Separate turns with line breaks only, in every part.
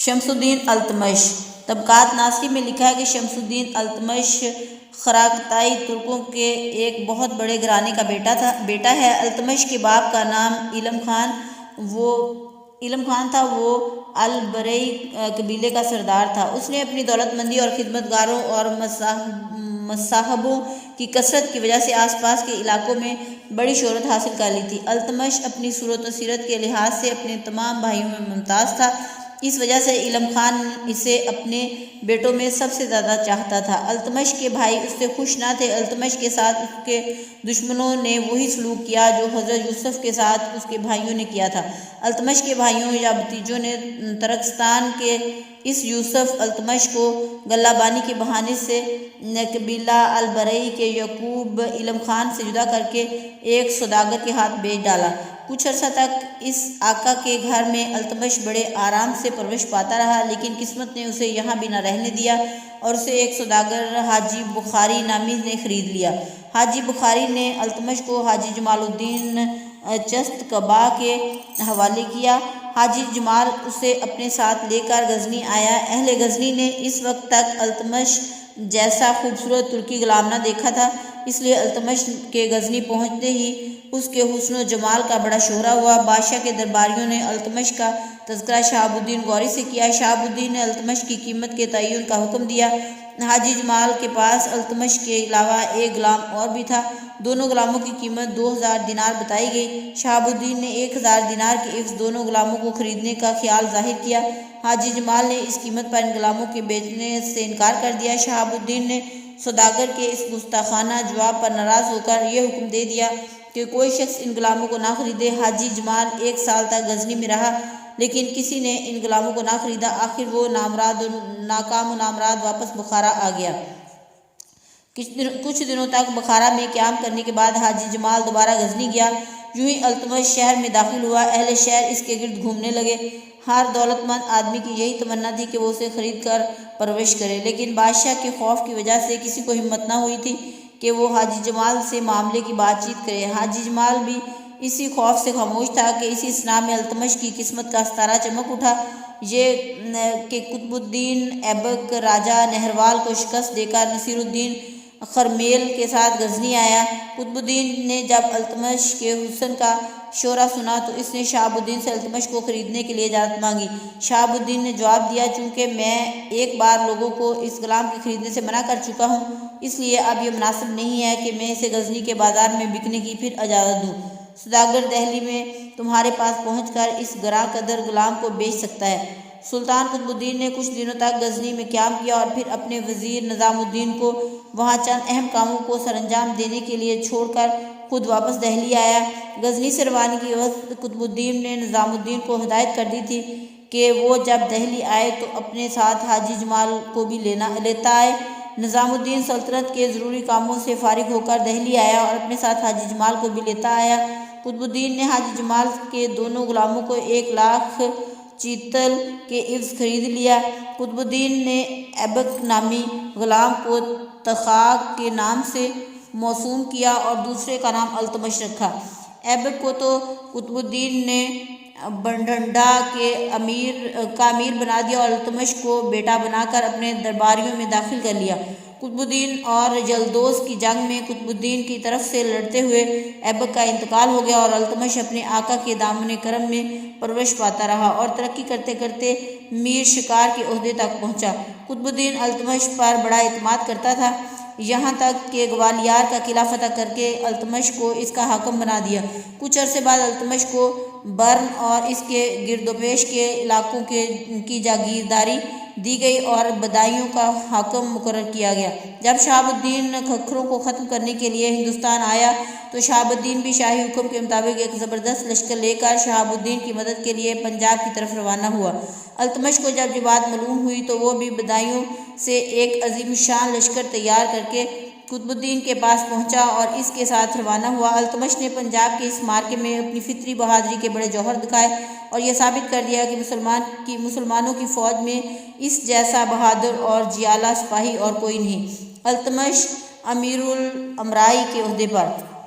شمس الدین التمش۔ طبقات ناصری میں لکھا ہے کہ شمس الدین التمش خراکتائی ترکوں کے ایک بہت بڑے گھرانے کا بیٹا ہے۔ التمش کے باپ کا نام علم خان تھا، وہ البرئی قبیلے کا سردار تھا۔ اس نے اپنی دولت مندی اور خدمتگاروں اور مصاحبوں کی کثرت کی وجہ سے آس پاس کے علاقوں میں بڑی شہرت حاصل کر لی تھی۔ التمش اپنی صورت و سیرت کے لحاظ سے اپنے تمام بھائیوں میں ممتاز تھا، اس وجہ سے علم خان اسے اپنے بیٹوں میں سب سے زیادہ چاہتا تھا۔ التمش کے بھائی اس سے خوش نہ تھے۔ التمش کے ساتھ اس کے دشمنوں نے وہی سلوک کیا جو حضرت یوسف کے ساتھ اس کے بھائیوں نے کیا تھا۔ التمش کے بھائیوں یا بھتیجوں نے ترکستان کے اس یوسف التمش کو غلہ بانی کے بہانے سے قبیلہ البرئی کے یعقوب علم خان سے جدا کر کے ایک سوداگر کے ہاتھ بیچ ڈالا۔ کچھ عرصہ تک اس آقا کے گھر میں التمش بڑے آرام سے پرورش پاتا رہا، لیکن قسمت نے اسے یہاں بھی نہ رہنے دیا اور اسے ایک سوداگر حاجی بخاری نامی نے خرید لیا۔ حاجی بخاری نے التمش کو حاجی جمال الدین چست قبا کے حوالے کیا۔ حاجی جمال اسے اپنے ساتھ لے کر غزنی آیا۔ اہل غزنی نے اس وقت تک التمش جیسا خوبصورت ترکی غلام نہ دیکھا تھا، اس لیے التمش کے غزنی پہنچتے ہی اس کے حسن و جمال کا بڑا شہرہ ہوا۔ بادشاہ کے درباریوں نے التمش کا تذکرہ شہاب الدین غوری سے کیا۔ شہاب الدین نے التمش کی قیمت کے تعین کا حکم دیا۔ حاجی جمال کے پاس التمش کے علاوہ ایک غلام اور بھی تھا۔ دونوں غلاموں کی قیمت 2000 دینار بتائی گئی۔ شہاب الدین نے 1000 دینار کے عوض دونوں غلاموں کو خریدنے کا خیال ظاہر کیا۔ حاجی جمال نے اس قیمت پر ان غلاموں کے بیچنے سے انکار کر دیا۔ شہاب الدین نے سوداگر کے اس گستاخانہ جواب پر ناراض ہو کر یہ حکم دے دیا کہ کوئی شخص ان غلاموں کو نہ خریدے۔ حاجی جمال 1 سال تک غزنی میں رہا، لیکن کسی نے ان غلاموں کو نہ خریدا۔ آخر وہ ناکام و نامراد واپس بخارا آ گیا۔ کچھ دنوں تک بخارا میں قیام کرنے کے بعد حاجی جمال دوبارہ غزنی گیا۔ یوں ہی التمش شہر میں داخل ہوا۔ اہل شہر اس کے گرد گھومنے لگے۔ ہر دولت مند آدمی کی یہی تمنا تھی کہ وہ اسے خرید کر پرورش کرے، لیکن بادشاہ کے خوف کی وجہ سے کسی کو ہمت نہ ہوئی تھی کہ وہ حاجی جمال سے معاملے کی بات چیت کرے۔ حاجی جمال بھی اسی خوف سے خاموش تھا کہ اسی اثناء میں التمش کی قسمت کا ستارہ چمک اٹھا، یہ کہ قطب الدین ایبک راجہ نہروال کو شکست دے کر نصیر الدین خرمیل کے ساتھ غزنی آیا۔ قطب الدین نے جب التمش کے حسن کا شعرہ سنا تو اس نے شہاب الدین سے التمش کو خریدنے کے لیے اجازت مانگی۔ شہاب الدین نے جواب دیا، چونکہ میں ایک بار لوگوں کو اس غلام کے خریدنے سے منع کر چکا ہوں، اس لیے اب یہ مناسب نہیں ہے کہ میں اسے غزنی کے بازار میں بکنے کی پھر اجازت دوں۔ سوداگر دہلی میں تمہارے پاس پہنچ کر اس گراں قدر غلام کو بیچ سکتا ہے۔ سلطان قطب الدین نے کچھ دنوں تک غزنی میں قیام کیا اور پھر اپنے وزیر نظام الدین کو وہاں چند اہم کاموں کو سر انجام دینے کے لیے چھوڑ کر خود واپس دہلی آیا۔ غزنی سے روانگی کے وقت قطب الدین نے نظام الدین کو ہدایت کر دی تھی کہ وہ جب دہلی آئے تو اپنے ساتھ حاجی جمال کو بھی لیتا آئے۔ نظام الدین سلطنت کے ضروری کاموں سے فارغ ہو کر دہلی آیا اور اپنے ساتھ حاجی جمال کو بھی لیتا آیا۔ قطب الدین نے حاجی جمال کے دونوں غلاموں کو 1 لاکھ چیتل کے عوض خرید لیا۔ قطب الدین نے ایبک نامی غلام کو تخاق کے نام سے موسوم کیا اور دوسرے کا نام التمش رکھا۔ ایبک کو تو قطب الدین نے بنڈھنڈا کا امیر بنا دیا اور التمش کو بیٹا بنا کر اپنے درباریوں میں داخل کر لیا۔ قطب الدین اور یلدوز کی جنگ میں قطب الدین کی طرف سے لڑتے ہوئے ایبک کا انتقال ہو گیا اور التمش اپنے آقا کے دامن کرم میں پرورش پاتا رہا اور ترقی کرتے کرتے میر شکار کے عہدے تک پہنچا۔ قطب الدین التمش پر بڑا اعتماد کرتا تھا، یہاں تک کہ گوالیار کا قلعہ فتح کر کے التمش کو اس کا حاکم بنا دیا۔ کچھ عرصے بعد التمش کو برن اور اس کے گرد و پیش کے علاقوں کی جاگیرداری دی گئی اور بدایوں کا حاکم مقرر کیا گیا۔ جب شہاب الدین کھکھروں کو ختم کرنے کے لیے ہندوستان آیا تو شہاب الدین بھی شاہی حکم کے مطابق ایک زبردست لشکر لے کر شہاب الدین کی مدد کے لیے پنجاب کی طرف روانہ ہوا۔ التمش کو جب یہ بات معلوم ہوئی تو وہ بھی بدایوں سے ایک عظیم شان لشکر تیار کر کے قطب الدین کے پاس پہنچا اور اس کے ساتھ روانہ ہوا۔ التمش نے پنجاب کے اس معرکے میں اپنی فطری بہادری کے بڑے جوہر دکھائے اور یہ ثابت کر دیا کہ مسلمانوں کی فوج میں اس جیسا بہادر اور جیالہ سپاہی اور کوئی نہیں۔ التمش امیر الامرائی کے عہدے پر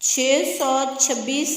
626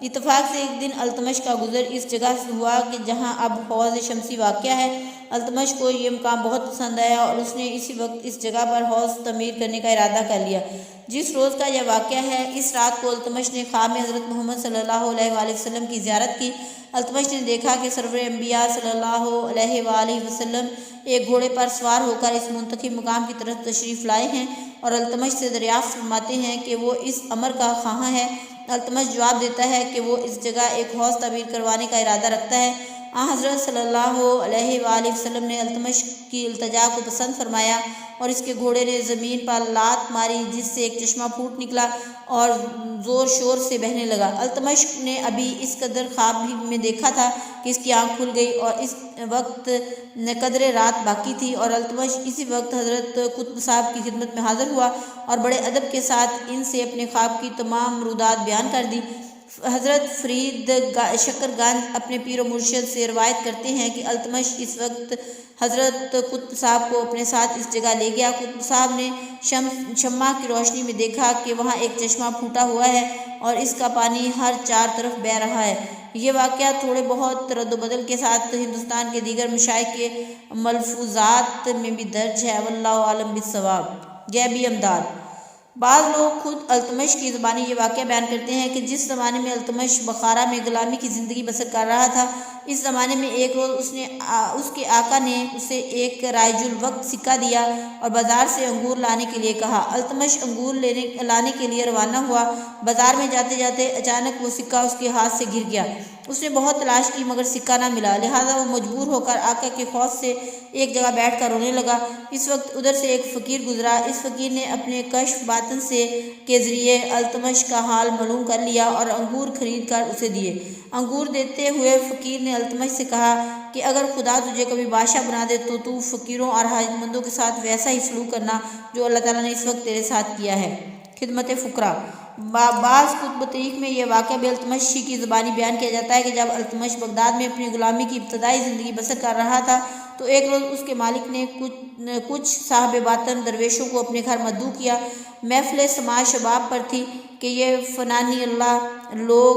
اتفاق سے ایک دن التمش کا گزر اس جگہ سے ہوا کہ جہاں اب حوض شمسی واقع ہے۔ التمش کو یہ مقام بہت پسند آیا اور اس نے اسی وقت اس جگہ پر حوض تعمیر کرنے کا ارادہ کر لیا۔ جس روز کا یہ واقعہ ہے، اس رات کو التمش نے خواب میں حضرت محمد صلی اللہ علیہ وآلہ وسلم کی زیارت کی۔ التمش نے دیکھا کہ سرور انبیاء صلی اللہ علیہ وآلہ وسلم ایک گھوڑے پر سوار ہو کر اس منتخب مقام کی طرف تشریف لائے ہیں اور التمش سے دریافت فرماتے ہیں کہ وہ اس امر کا خواہاں ہے۔ التمش جواب دیتا ہے کہ وہ اس جگہ ایک حوض تعمیر کروانے کا ارادہ رکھتا ہے۔ حضرت صلی اللہ علیہ وآلہ وسلم نے التمش کی التجا کو پسند فرمایا اور اس کے گھوڑے نے زمین پر لات ماری، جس سے ایک چشمہ پھوٹ نکلا اور زور شور سے بہنے لگا۔ التمش نے ابھی اس قدر خواب میں دیکھا تھا کہ اس کی آنکھ کھل گئی اور اس وقت قدر رات باقی تھی اور التمش اسی وقت حضرت قطب صاحب کی خدمت میں حاضر ہوا اور بڑے ادب کے ساتھ ان سے اپنے خواب کی تمام مرودات بیان کر دی۔ حضرت فرید شکر گنج اپنے پیر و مرشد سے روایت کرتے ہیں کہ التمش اس وقت حضرت قطب صاحب کو اپنے ساتھ اس جگہ لے گیا۔ قطب صاحب نے شمع کی روشنی میں دیکھا کہ وہاں ایک چشمہ پھوٹا ہوا ہے اور اس کا پانی ہر چار طرف بہہ رہا ہے۔ یہ واقعہ تھوڑے بہت رد و بدل کے ساتھ ہندوستان کے دیگر مشائخ کے ملفوظات میں بھی درج ہے۔ واللہ اعلم بالصواب۔ غیبی امداد۔ بعض لوگ خود التمش کی زبانی یہ واقعہ بیان کرتے ہیں کہ جس زمانے میں التمش بخارا میں غلامی کی زندگی بسر کر رہا تھا، اس زمانے میں ایک روز اس کے آقا نے اسے ایک رائج الوقت سکہ دیا اور بازار سے انگور لانے کے لیے کہا۔ التمش انگور لانے کے لیے روانہ ہوا۔ بازار میں جاتے جاتے اچانک وہ سکہ اس کے ہاتھ سے گر گیا۔ اس نے بہت تلاش کی مگر سکہ نہ ملا، لہٰذا وہ مجبور ہو کر آقا کے خوف سے ایک جگہ بیٹھ کر رونے لگا۔ اس وقت ادھر سے ایک فقیر گزرا۔ اس فقیر نے اپنے کشف باطن کے ذریعے التمش کا حال معلوم کر لیا اور انگور خرید کر اسے دیے۔ انگور دیتے ہوئے فقیر نے التمش سے کہا کہ اگر خدا تجھے کبھی بادشاہ بنا دے تو تو فقیروں اور حاجت مندوں کے ساتھ ویسا ہی سلوک کرنا جو اللہ تعالیٰ نے اس وقت تیرے ساتھ کیا ہے۔ خدمت فقراء۔ بعض کتب تاریخ میں یہ واقعہ بھی التمش کی زبانی بیان کیا جاتا ہے کہ جب التمش بغداد میں اپنی غلامی کی ابتدائی زندگی بسر کر رہا تھا تو ایک روز اس کے مالک نے کچھ صاحب باطن درویشوں کو اپنے گھر مدعو کیا۔ محفل سماج شباب پر تھی کہ یہ فنانی اللہ لوگ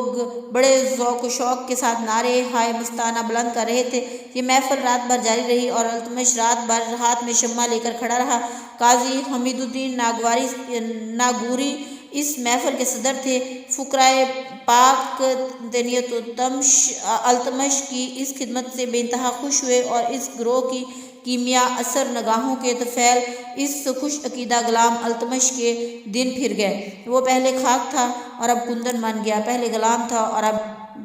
بڑے ذوق و شوق کے ساتھ نعرے ہائے مستانہ بلند کر رہے تھے۔ یہ محفل رات بھر جاری رہی اور التمش رات بھر ہاتھ میں شمع لے کر کھڑا رہا۔ قاضی حمید الدین ناگوری اس محفل کے صدر تھے۔ فقرائے پاک دنیت التمش کی اس خدمت سے بے انتہا خوش ہوئے اور اس گروہ کی کیمیا اثر نگاہوں کے طفیل اس خوش عقیدہ غلام التمش کے دن پھر گئے۔ وہ پہلے خاک تھا اور اب کندن بن گیا، پہلے غلام تھا اور اب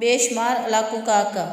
بے شمار علاقوں کا آقا۔